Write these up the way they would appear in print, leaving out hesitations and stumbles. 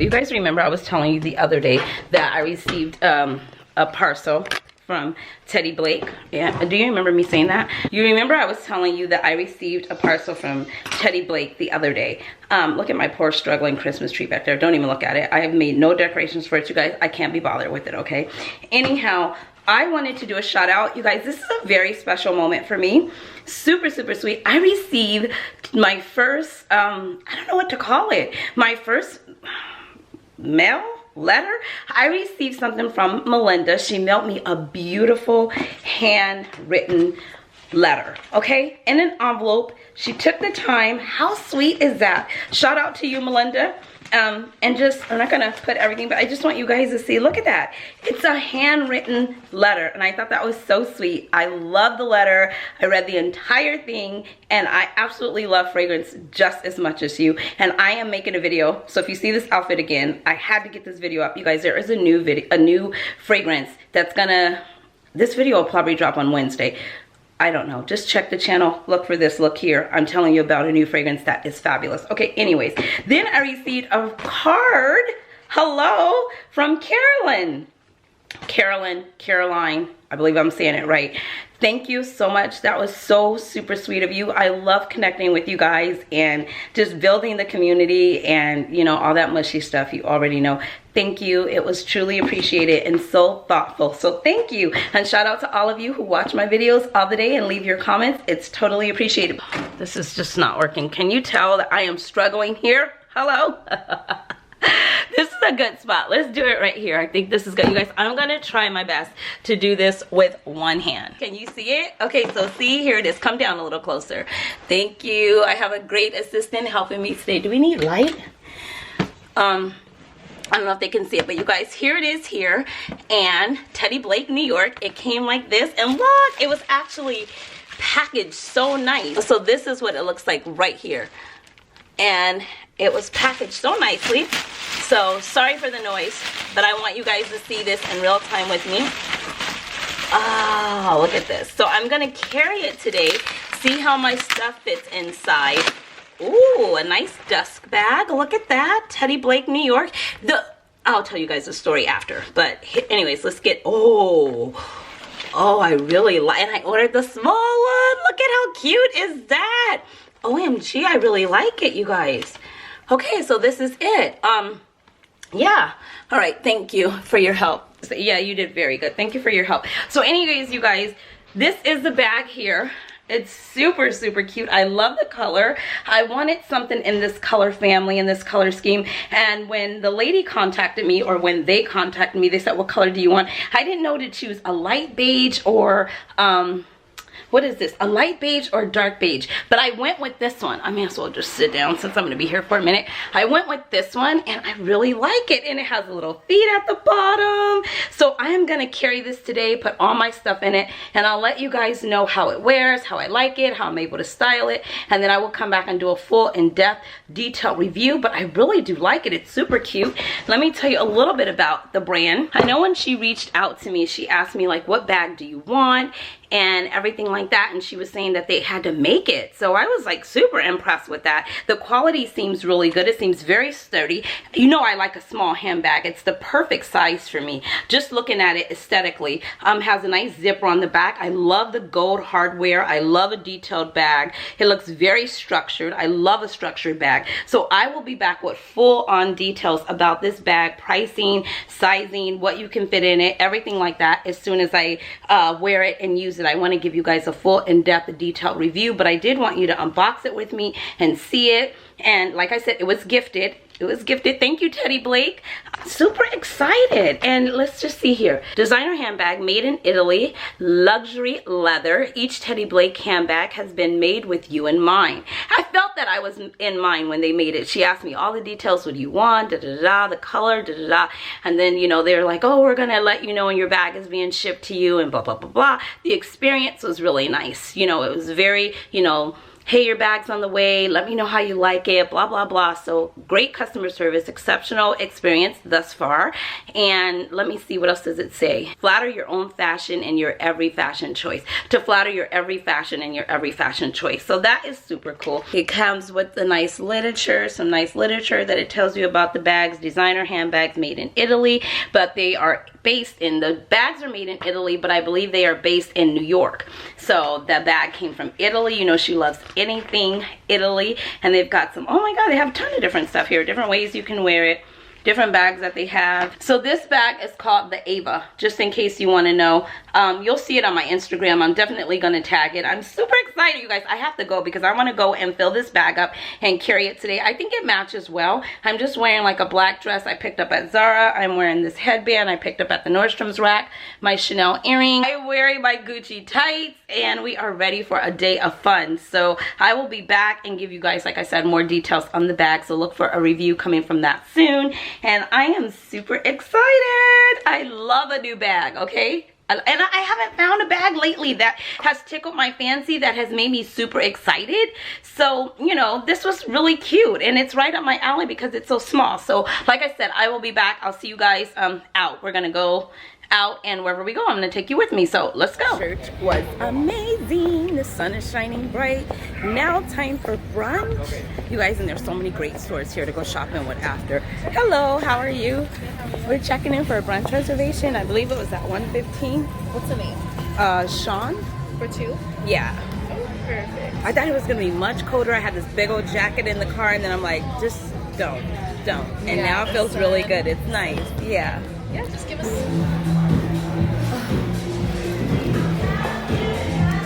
you guys remember I was telling you the other day that I received a parcel from Teddy Blake? Yeah, do you remember me saying that? You remember I was telling you that I received a parcel from Teddy Blake the other day. Look at my poor struggling Christmas tree back there. Don't even look at it. I have made no decorations for it, you guys. I can't be bothered with it, okay? Anyhow, I wanted to do a shout out. You guys, this is a very special moment for me. Super, super sweet. I received my first, I don't know what to call it. My first mail letter. I received something from Melinda. She mailed me a beautiful handwritten letter, okay, in an envelope. She took the time. How sweet is that? Shout out to you, Melinda. And just, I'm not gonna put everything, but I just want you guys to see, look at that. It's a handwritten letter, and I thought that was so sweet. I love the letter. I read the entire thing, and I absolutely love fragrance just as much as you. And I am making a video, so if you see this outfit again, I had to get this video up. You guys, there is a new fragrance that's gonna, this video will probably drop on Wednesday. I don't know, just check the channel, look for this, look here. I'm telling you about a new fragrance that is fabulous. Okay, anyways, then I received a card, hello, from Caroline, Caroline, I believe I'm saying it right. Thank you so much. That was so super sweet of you. I love connecting with you guys and just building the community and, you know, all that mushy stuff you already know. Thank you. It was truly appreciated and so thoughtful. So thank you. And shout out to all of you who watch my videos all the day and leave your comments. It's totally appreciated. This is just not working. Can you tell that I am struggling here? Hello? This is a good spot. Let's do it right here. I think this is good. You guys, I'm gonna try my best to do this with one hand. Can you see it? Okay, so see, here it is. Come down a little closer. Thank you. I have a great assistant helping me today. Do we need light? I don't know if they can see it, but you guys, here it is here. And Teddy Blake, New York. It came like this, and look, it was actually packaged so nice. So this is what it looks like right here. And it was packaged so nicely. So sorry for the noise, but I want you guys to see this in real time with me. Oh, look at this. So I'm gonna carry it today. See how my stuff fits inside. Ooh, a nice desk bag. Look at that. Teddy Blake, New York. I'll tell you guys the story after. But anyways, let's get, oh, I really like, and I ordered the small one. Look at how cute is that? OMG, I really like it, you guys. Okay, so this is it. Yeah. All right, thank you for your help. So, yeah, you did very good. Thank you for your help. So anyways, you guys, this is the bag here. It's super, super cute. I love the color. I wanted something in this color family, in this color scheme. And when the lady contacted me, or when they contacted me, they said, what color do you want? I didn't know to choose a light beige or, what is this? A light beige or dark beige? But I went with this one. I may as well just sit down since I'm going to be here for a minute. I went with this one and I really like it. And it has little feet at the bottom. So I am going to carry this today, put all my stuff in it, and I'll let you guys know how it wears, how I like it, how I'm able to style it. And then I will come back and do a full in-depth detailed review. But I really do like it. It's super cute. Let me tell you a little bit about the brand. I know when she reached out to me, she asked me like, what bag do you want? And everything like that, and she was saying that they had to make it. So I was like super impressed with that. The quality seems really good. It seems very sturdy. You know, I like a small handbag. It's the perfect size for me. Just looking at it aesthetically, has a nice zipper on the back. I love the gold hardware. I love a detailed bag. It looks very structured. I love a structured bag. So I will be back with full on details about this bag, pricing, sizing, what you can fit in it, everything like that as soon as I wear it and use it. I want to give you guys a full in-depth detailed review, but I did want you to unbox it with me and see it. And like I said, it was gifted. It was gifted. Thank you, Teddy Blake. I'm super excited. And let's just see here. Designer handbag made in Italy, luxury leather. Each Teddy Blake handbag has been made with you in mind. I felt that I was in mind when they made it. She asked me all the details. What do you want? Da da da. The color. Da da da. And then, you know, they're like, oh, we're gonna let you know when your bag is being shipped to you, and blah blah blah blah. The experience was really nice. You know, it was very, you know, hey, your bag's on the way, let me know how you like it, blah blah blah. So great customer service, exceptional experience thus far. And let me see, what else does it say? Flatter your own fashion and your every fashion choice. To flatter your every fashion and your every fashion choice. So that is super cool. It comes with the nice literature, some nice literature that it tells you about the bags. Designer handbags made in Italy, but they are based in, the bags are made in Italy, but I believe they are based in New York. So the bag came from Italy. You know, she loves anything Italy. And they've got some, oh my god, they have a ton of different stuff here, different ways you can wear it, different bags that they have. So this bag is called the Ava, just in case you want to know. You'll see it on my Instagram. I'm definitely going to tag it. I'm super excited, you guys. I have to go because I want to go and fill this bag up and carry it today. I think it matches well. I'm just wearing like a black dress I picked up at Zara. I'm wearing this headband I picked up at the Nordstrom's rack, my Chanel earring. I'm wearing my Gucci tights, and we are ready for a day of fun. So I will be back and give you guys, like I said, more details on the bag. So look for a review coming from that soon. And I am super excited. I love a new bag, okay? And I haven't found a bag lately that has tickled my fancy, that has made me super excited. So, you know, this was really cute. And it's right up my alley because it's so small. So, like I said, I will be back. I'll see you guys out. We're going to go out, and wherever we go, I'm gonna take you with me. So let's go. Church was amazing. The sun is shining bright. Now time for brunch, you guys, and there's so many great stores here to go shopping with after. Hello, how are you? We're checking in for a brunch reservation. I believe it was at 1:15. What's the name? Sean. For two? Yeah. Perfect. I thought it was gonna be much colder. I had this big old jacket in the car, and then I'm like, just don't. And yeah, now it feels really good. It's nice. Yeah. Yeah, just give us.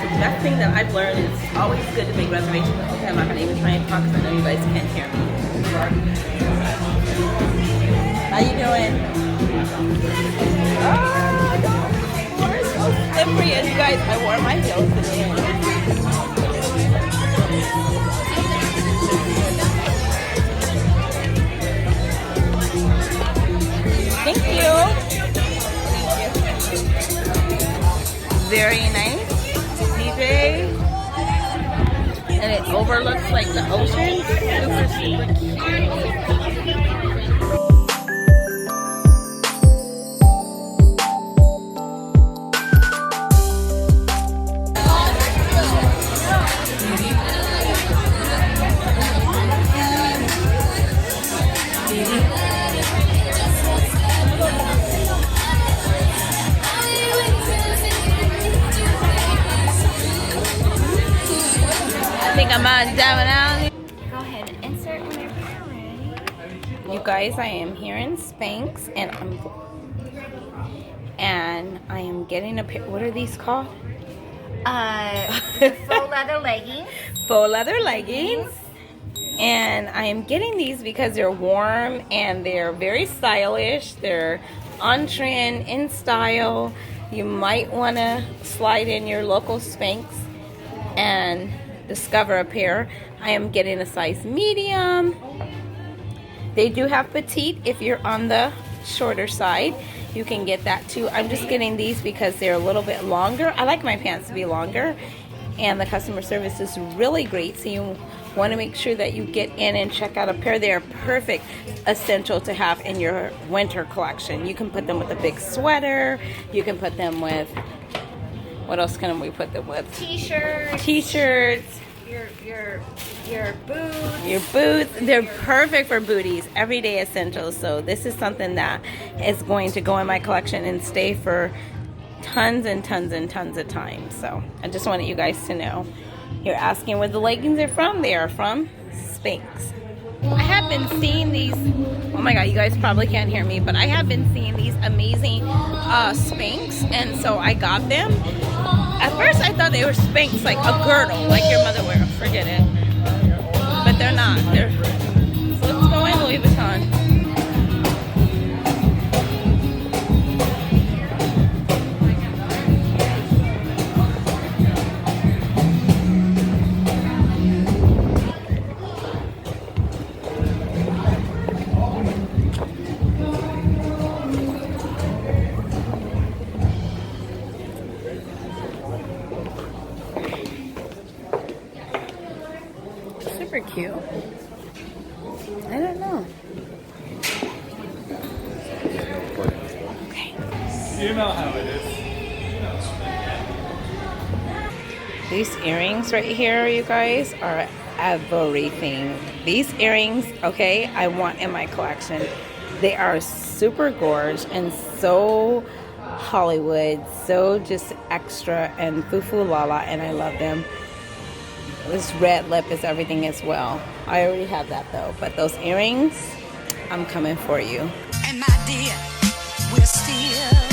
The best thing that I've learned is it's always good to make reservations. Okay, I'm not going to even try and talk because I know you guys can't hear me. How you doing? Oh, the floor is so slippery. And you guys, I wore my heels today. Thank you. Very nice. DJ. And it overlooks like the ocean. Super, super cute. I think I'm on down. Go ahead and insert whenever you're ready. You guys, I am here in Spanx, and I am getting a pair. What are these called? Faux leather leggings. Faux leather leggings. And I am getting these because they're warm and they're very stylish. They're on trend, in style. You might want to slide in your local Spanx and discover a pair. I am getting a size medium. They do have petite if you're on the shorter side. You can get that too. I'm just getting these because they're a little bit longer. I like my pants to be longer, and the customer service is really great. So you want to make sure that you get in and check out a pair. They are perfect, essential to have in your winter collection. You can put them with a big sweater. You can put them with, what else can we put them with? T-shirts. T-shirts. Your boots. Your boots. They're perfect for booties, everyday essentials. So this is something that is going to go in my collection and stay for tons and tons and tons of time. So I just wanted you guys to know. You're asking where the leggings are from? They are from Spanx. I have been seeing these, oh my god, you guys probably can't hear me, but I have been seeing these amazing Spanx, and so I got them. At first I thought they were Spanx, like a girdle, like your mother wear. Forget it. But they're not. They're, so let's go in Louis Vuitton. cute. I don't know. Okay. You know how it is. These earrings right here, you guys, are everything. These earrings, okay, I want in my collection. They are super gorgeous and so Hollywood, so just extra and foo-foo la-la, and I love them. This red lip is everything as well. I already have that though, but those earrings, I'm coming for you. And my dear, we're still